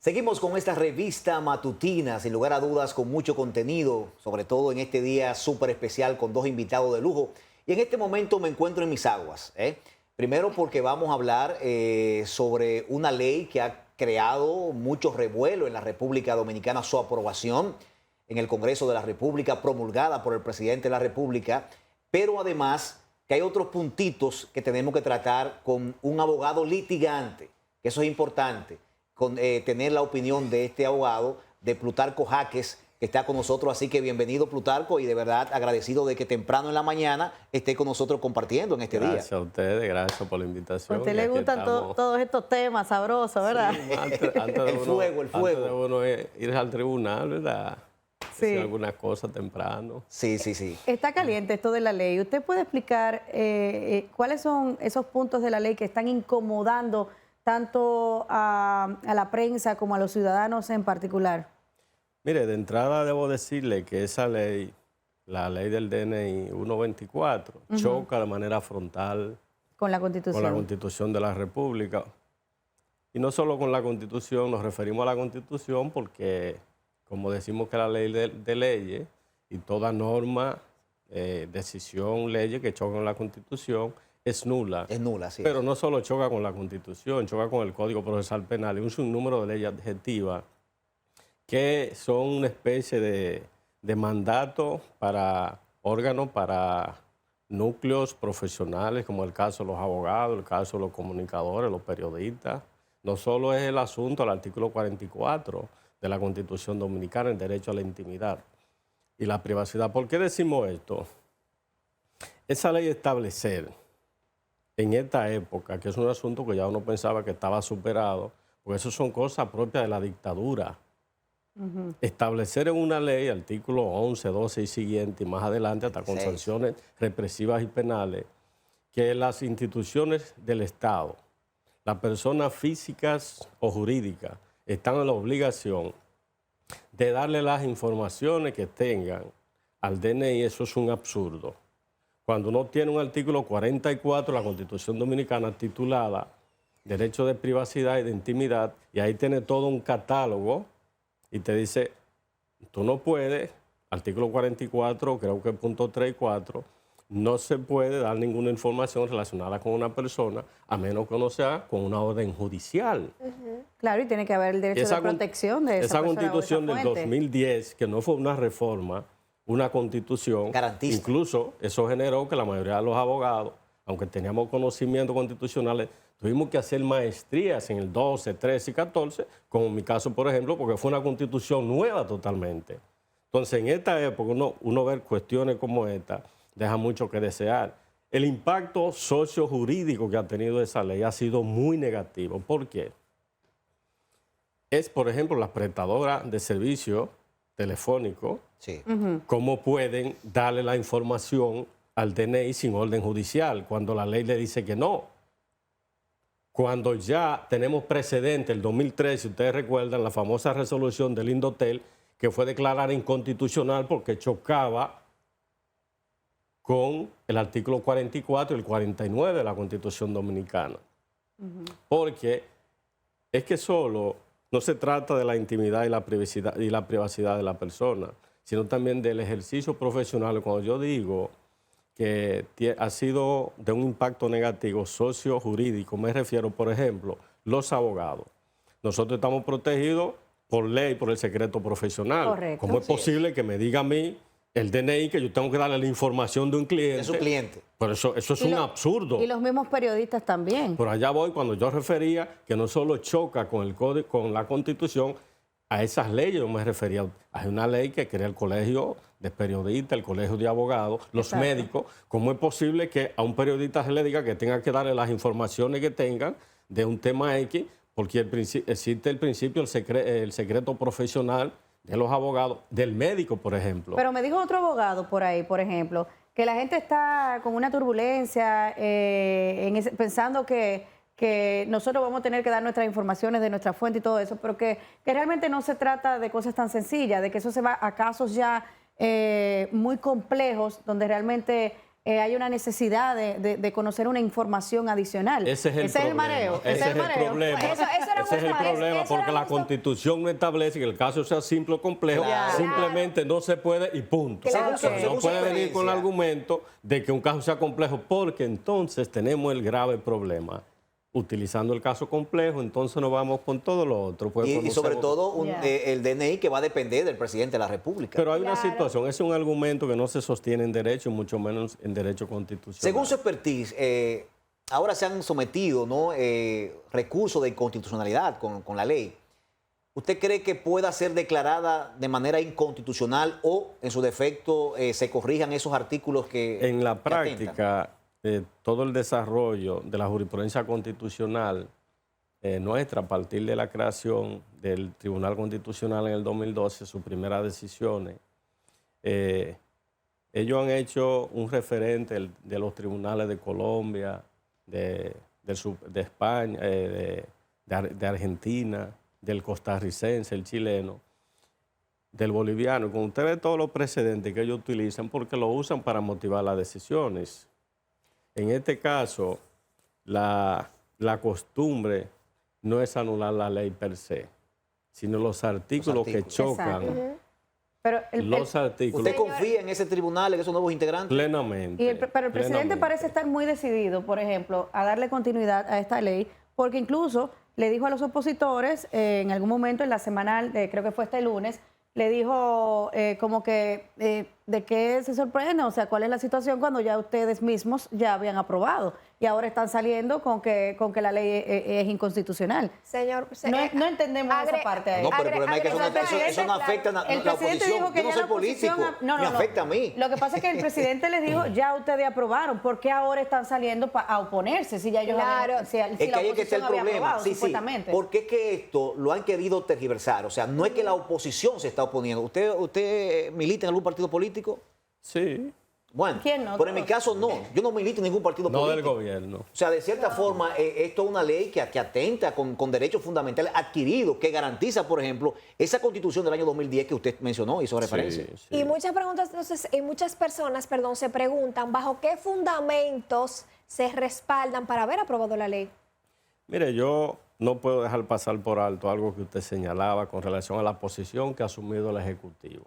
Seguimos con esta revista matutina, sin lugar a dudas, con mucho contenido, sobre todo en este día súper especial con dos invitados de lujo. Y en este momento me encuentro en mis aguas. Primero porque vamos a hablar sobre una ley que ha creado mucho revuelo en la República Dominicana, su aprobación en el Congreso de la República, promulgada por el presidente de la República, pero además que hay otros puntitos que tenemos que tratar con un abogado litigante, que eso es importante. Tener la opinión de este abogado, de Plutarco Jaques, que está con nosotros. Así que bienvenido, Plutarco, y de verdad agradecido de que temprano en la mañana esté con nosotros compartiendo en este día. Gracias a ustedes, gracias por la invitación. A usted le gustan todos estos temas sabrosos, ¿verdad? Sí, antes de el fuego. Antes de uno ir al tribunal, ¿verdad? Sí. Hacer algunas cosas temprano. Sí. Está caliente esto de la ley. ¿Usted puede explicar cuáles son esos puntos de la ley que están incomodando tanto a la prensa como a los ciudadanos en particular? Mire, de entrada debo decirle que esa ley, la ley del DNI 124, choca de manera frontal Con la Constitución. con la Constitución de la República. Y no solo con la Constitución, nos referimos a la Constitución porque, como decimos que la ley de leyes y toda norma, decisión, leyes que chocan con la Constitución, es nula. Es nula, sí. Pero no solo choca con la Constitución, choca con el Código Procesal Penal y un sinnúmero de leyes adjetivas que son una especie de mandato para órganos, para núcleos profesionales, como el caso de los abogados, el caso de los comunicadores, los periodistas. No solo es el asunto del artículo 44 de la Constitución Dominicana, el derecho a la intimidad y la privacidad. ¿Por qué decimos esto? Esa ley establecer en esta época, que es un asunto que ya uno pensaba que estaba superado, porque eso son cosas propias de la dictadura. Establecer en una ley, artículo 11, 12 y siguiente, y más adelante hasta con sanciones represivas y penales, que las instituciones del Estado, las personas físicas o jurídicas, están en la obligación de darle las informaciones que tengan al DNI. Eso es un absurdo. Cuando uno tiene un artículo 44 de la Constitución Dominicana titulada Derecho de Privacidad y de Intimidad, y ahí tiene todo un catálogo y te dice, tú no puedes, artículo 44, creo que punto 3 y 4, no se puede dar ninguna información relacionada con una persona a menos que no sea con una orden judicial. Claro, y tiene que haber el derecho de protección de esa persona. Esa Constitución del 2010, que no fue una reforma, una constitución, garantista. Incluso eso generó que la mayoría de los abogados, aunque teníamos conocimientos constitucionales, tuvimos que hacer maestrías en el 12, 13 y 14, como en mi caso, por ejemplo, porque fue una constitución nueva totalmente. Entonces, en esta época, uno ver cuestiones como esta deja mucho que desear. El impacto sociojurídico que ha tenido esa ley ha sido muy negativo. ¿Por qué? Es, por ejemplo, las prestadoras de servicio telefónico, cómo pueden darle la información al DNI sin orden judicial, cuando la ley le dice que no. Cuando ya tenemos precedente, el 2013, si ustedes recuerdan, la famosa resolución del Indotel, que fue declarada inconstitucional porque chocaba con el artículo 44 y el 49 de la Constitución Dominicana. Porque es que solo no se trata de la intimidad y la privacidad de la persona, sino también del ejercicio profesional. Cuando yo digo que ha sido de un impacto negativo socio-jurídico, me refiero, por ejemplo, los abogados. Nosotros estamos protegidos por ley, por el secreto profesional. Correcto. ¿Cómo es posible que me diga a mí el DNI que yo tengo que darle la información de un cliente? De su cliente. Pero eso es un absurdo. Y los mismos periodistas también. Por allá voy cuando yo refería que no solo choca con el código, con la Constitución, a esas leyes yo me refería. Hay una ley que crea el colegio de periodistas, el colegio de abogados, los médicos. ¿Cómo es posible que a un periodista se le diga que tenga que darle las informaciones que tengan de un tema X? Porque existe el principio, el secreto profesional de los abogados, del médico, por ejemplo. Pero me dijo otro abogado por ahí, por ejemplo, que la gente está con una turbulencia pensando que nosotros vamos a tener que dar nuestras informaciones de nuestra fuente y todo eso, pero que realmente no se trata de cosas tan sencillas, de que eso se va a casos ya muy complejos, donde realmente hay una necesidad de conocer una información adicional. Ese es el problema. mareo. Ese es el problema. Eso era Ese es el justo- problema, eso porque era la justo- Constitución no establece que el caso sea simple o complejo. Claro. Simplemente no se puede y punto. Claro. O sea, Según no su puede venir con el experiencia. argumento de que un caso sea complejo, porque entonces tenemos el grave problema. Utilizando el caso complejo, entonces nos vamos con todo lo otro. Pues Y sobre conocemos- todo Ya. el DNI que va a depender del presidente de la República. Pero hay una Claro. situación, es un argumento que no se sostiene en derecho, mucho menos en derecho constitucional. Según su expertise, ahora se han sometido, ¿no? Recursos de inconstitucionalidad con la ley. ¿Usted cree que pueda ser declarada de manera inconstitucional o, en su defecto, se corrijan esos artículos que En la que atentan? práctica, todo el desarrollo de la jurisprudencia constitucional nuestra, a partir de la creación del Tribunal Constitucional en el 2012, sus primeras decisiones, ellos han hecho un referente de los tribunales de Colombia, de España, de Argentina, del costarricense, el chileno, del boliviano. Cuando usted ve todos los precedentes que ellos utilizan, porque lo usan para motivar las decisiones. En este caso, la costumbre no es anular la ley per se, sino los artículos que artículos. chocan Exacto. Pero los artículos ¿Usted confía en ese tribunal, en esos nuevos integrantes? plenamente. pero el presidente plenamente. parece estar muy decidido, por ejemplo, a darle continuidad a esta ley, porque incluso le dijo a los opositores en algún momento en la semanal, creo que fue este lunes, le dijo como que de qué se sorprende, o sea, cuál es la situación cuando ya ustedes mismos ya habían aprobado y ahora están saliendo con que la ley es inconstitucional. Señor, No entendemos esa parte ahí. No, pero el problema es que eso no afecta a El la presidente oposición. dijo que Yo no ya soy la oposición político, no, me no, no. afecta a mí. Lo que pasa es que el presidente les dijo, ya ustedes aprobaron, ¿por qué ahora están saliendo a oponerse? Si ya ellos Claro. habían, si Es que la ahí es que está el oposición había problema. aprobado, Sí, sí. supuestamente. Porque es que esto lo han querido tergiversar. O sea, no es que la oposición se está oponiendo. ¿Usted milita en algún partido político? Sí, Bueno, ¿Quién no? pero en mi caso no. Yo no milito en ningún partido no del político. gobierno. O sea, de cierta forma, esto es una ley que atenta con derechos fundamentales adquiridos, que garantiza, por ejemplo, esa constitución del año 2010 que usted mencionó, hizo referencia. Sí, sí. Y muchas preguntas, entonces, y muchas personas, perdón, se preguntan bajo qué fundamentos se respaldan para haber aprobado la ley. Mire, yo no puedo dejar pasar por alto algo que usted señalaba con relación a la posición que ha asumido el Ejecutivo.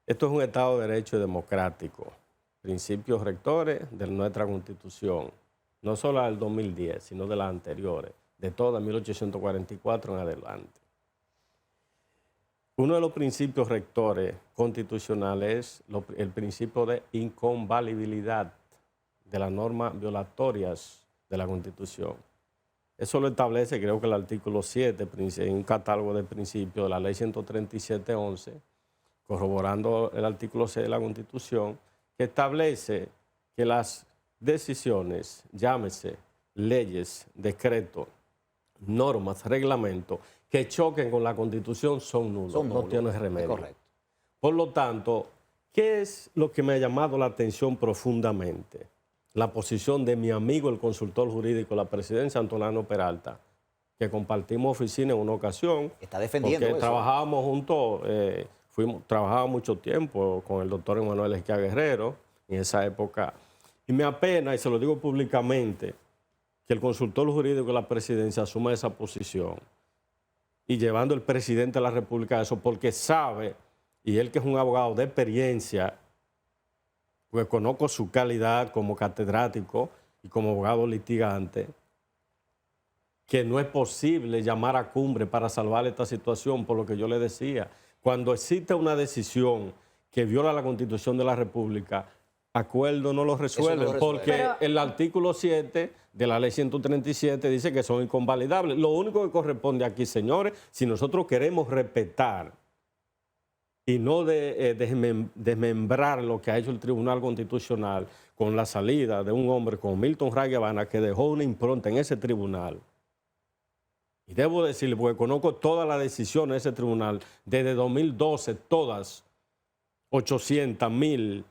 Esto es un Estado de Derecho democrático, principios rectores de nuestra Constitución, no solo del 2010, sino de las anteriores, de toda 1844 en adelante. Uno de los principios rectores constitucionales es el principio de inconvalibilidad de las normas violatorias de la Constitución. Eso lo establece, creo que el artículo 7, en un catálogo de principios de la ley 137.11, corroborando el artículo 6 de la Constitución, que establece que las decisiones, llámese leyes, decretos, normas, reglamentos, que choquen con la Constitución son nulos, Son no nulos, tienen es remedio. correcto. Por lo tanto, ¿qué es lo que me ha llamado la atención profundamente? La posición de mi amigo, el consultor jurídico de la presidencia, Antolano Peralta, que compartimos oficina en una ocasión. Está defendiendo porque eso. trabajábamos juntos, trabajábamos mucho tiempo con el doctor Emanuel Esquia Guerrero en esa época. Y me apena, y se lo digo públicamente, que el consultor jurídico de la presidencia asuma esa posición y llevando el presidente de la República a eso, porque sabe, y él que es un abogado de experiencia, pues conozco su calidad como catedrático y como abogado litigante, que no es posible llamar a cumbre para salvar esta situación, por lo que yo le decía. Cuando existe una decisión que viola la Constitución de la República, acuerdo no lo resuelven, resuelve. porque Pero- el artículo 7 de la ley 137 dice que son inconvalidables. Lo único que corresponde aquí, señores, si nosotros queremos respetar y no desmembrar lo que ha hecho el Tribunal Constitucional con la salida de un hombre como Milton Ray Guevara, que dejó una impronta en ese tribunal. Y debo decirle, porque conozco todas las decisiones de ese tribunal, desde 2012, todas, 800, 1000,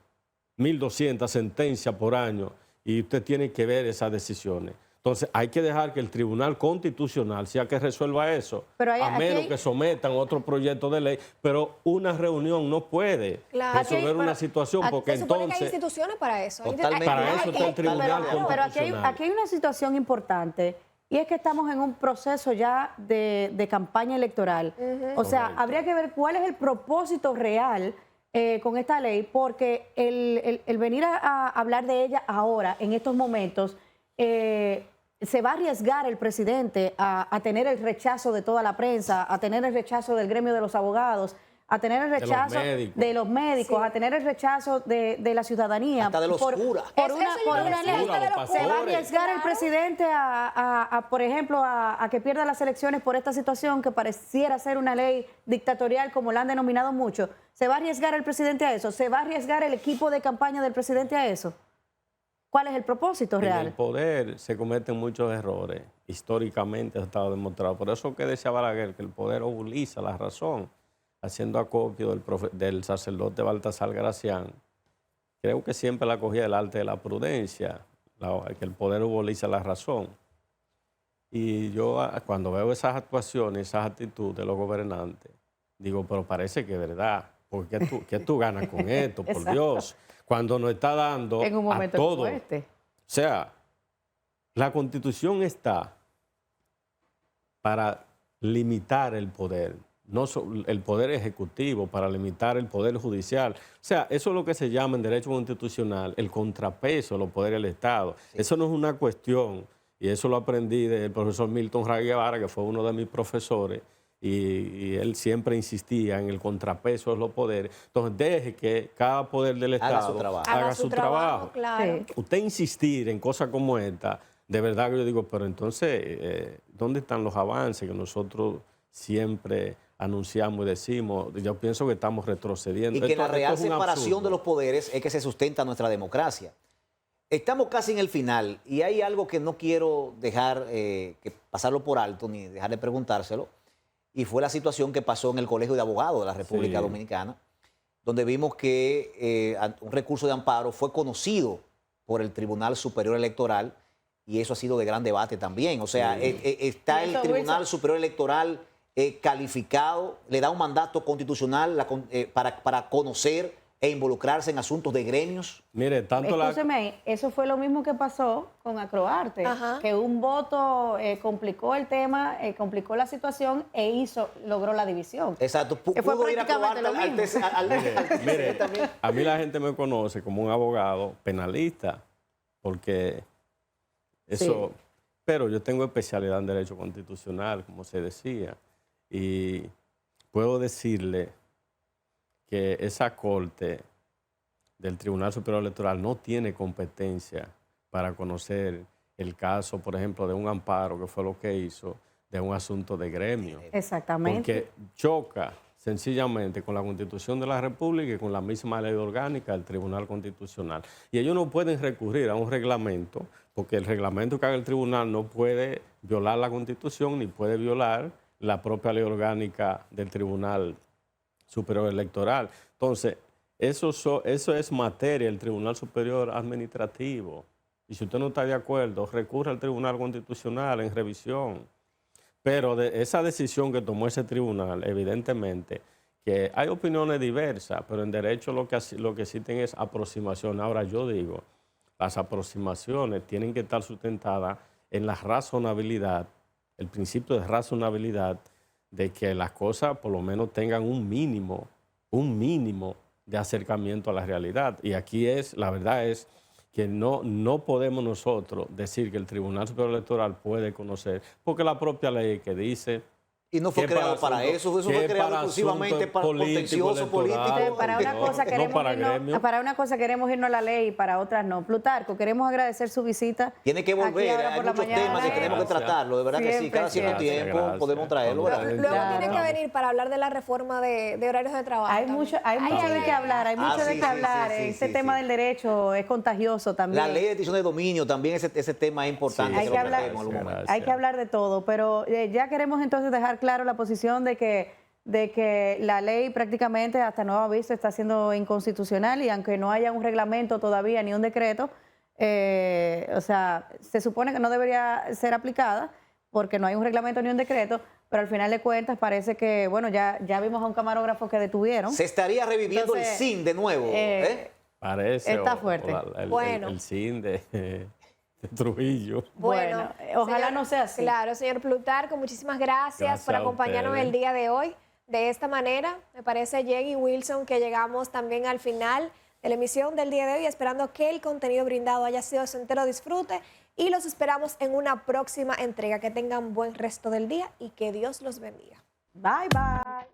1200 sentencias por año, y usted tiene que ver esas decisiones. Entonces, hay que dejar que el Tribunal Constitucional sea que resuelva eso, Pero a menos que sometan otro proyecto de ley, pero una reunión no puede Claro. resolver una situación, porque Se supone que hay entonces... instituciones para eso. Totalmente. Para eso está el Tribunal Pero Constitucional. aquí hay una situación importante y es que estamos en un proceso ya de campaña electoral. O sea, Correcto. habría que ver cuál es el propósito real con esta ley, porque el venir a hablar de ella ahora, en estos momentos, se va a arriesgar el presidente a tener el rechazo de toda la prensa, a tener el rechazo del gremio de los abogados, a tener el rechazo de los médicos, Sí. a tener el rechazo de la ciudadanía. Hasta de los curas. Por Eso una, yo por iba a una decir, ley. hasta de los Los Se va a pastores. arriesgar el presidente por ejemplo, a que pierda las elecciones por esta situación que pareciera ser una ley dictatorial, como la han denominado mucho. ¿Se va a arriesgar el presidente a eso? ¿Se va a arriesgar el equipo de campaña del presidente a eso? ¿Cuál es el propósito En el real? poder se cometen muchos errores, históricamente ha estado demostrado. Por eso que decía Balaguer, que el poder obuliza la razón, haciendo acopio del sacerdote Baltasar Gracián. Creo que siempre la cogía el arte de la prudencia, que el poder obuliza la razón. Y yo cuando veo esas actuaciones, esas actitudes de los gobernantes, digo, pero parece que es verdad. Porque ¿qué tú ganas con esto? Por Exacto. Dios. Cuando nos está dando En un momento a todo. como este. O sea, la Constitución está para limitar el poder, no el poder ejecutivo, para limitar el poder judicial. O sea, eso es lo que se llama en derecho constitucional el contrapeso de los poderes del Estado. Sí. Eso no es una cuestión, y eso lo aprendí del profesor Milton Ray Guevara, que fue uno de mis profesores, y él siempre insistía en el contrapeso de los poderes. Entonces, deje que cada poder del Estado haga su trabajo. Claro. Sí. Usted insistir en cosas como esta, de verdad que yo digo, pero entonces, ¿dónde están los avances que nosotros siempre anunciamos y decimos? Yo pienso que estamos retrocediendo. Y que la real es un separación absurdo de los poderes es que se sustenta nuestra democracia. Estamos casi en el final y hay algo que no quiero dejar que pasarlo por alto ni dejar de preguntárselo. Y fue la situación que pasó en el Colegio de Abogados de la República Dominicana, donde vimos que un recurso de amparo fue conocido por el Tribunal Superior Electoral y eso ha sido de gran debate también. O sea, está el Tribunal Superior Electoral calificado, le da un mandato constitucional para conocer e involucrarse en asuntos de gremios. Mire, tanto Escúcheme, eso fue lo mismo que pasó con Acroarte, que un voto complicó el tema, complicó la situación logró la división. Exacto, pudo ir a Acroarte Mire, también. A mí la gente me conoce como un abogado penalista, porque eso... Sí. Pero yo tengo especialidad en Derecho Constitucional, como se decía, y puedo decirle que esa Corte del Tribunal Superior Electoral no tiene competencia para conocer el caso, por ejemplo, de un amparo, que fue lo que hizo, de un asunto de gremio. Exactamente. Porque choca sencillamente con la Constitución de la República y con la misma ley orgánica del Tribunal Constitucional. Y ellos no pueden recurrir a un reglamento, porque el reglamento que haga el tribunal no puede violar la Constitución ni puede violar la propia ley orgánica del Tribunal Superior Electoral. Entonces, eso es materia del Tribunal Superior Administrativo. Y si usted no está de acuerdo, recurre al Tribunal Constitucional en revisión. Pero de esa decisión que tomó ese tribunal, evidentemente, que hay opiniones diversas, pero en derecho lo que existen es aproximación. Ahora yo digo, las aproximaciones tienen que estar sustentadas en la razonabilidad, el principio de razonabilidad, de que las cosas por lo menos tengan un mínimo de acercamiento a la realidad. Y aquí la verdad es que no podemos nosotros decir que el Tribunal Superior Electoral puede conocer, porque la propia ley que dice... Y no fue creado para eso fue creado exclusivamente para contencioso político. Para una cosa queremos irnos a la ley y para otras no. Plutarco, queremos agradecer su visita. Tiene que volver, hay muchos temas que tenemos que tratarlo, de verdad que sí, cada cierto tiempo podemos traerlo. Luego tiene que venir para hablar de la reforma de horarios de trabajo. Hay mucho de qué hablar, Este tema del derecho es contagioso también. La ley de extinción de dominio también, ese tema es importante. Hay que hablar de todo, pero ya queremos entonces dejar claro la posición de que la ley prácticamente hasta nuevo aviso está siendo inconstitucional y aunque no haya un reglamento todavía ni un decreto, o sea, se supone que no debería ser aplicada porque no hay un reglamento ni un decreto, pero al final de cuentas parece que, bueno, ya vimos a un camarógrafo que detuvieron. Se estaría reviviendo Entonces, el SIN de nuevo. Parece. Está fuerte. Bueno. El SIN de Trujillo. Bueno, ojalá no sea así. Claro, señor Plutarco, muchísimas gracias Gracias por a acompañarnos ustedes. el día de hoy. De esta manera, me parece, Jen y Wilson, que llegamos también al final de la emisión del día de hoy, esperando que el contenido brindado haya sido de su entero disfrute y los esperamos en una próxima entrega. Que tengan buen resto del día y que Dios los bendiga. Bye, bye.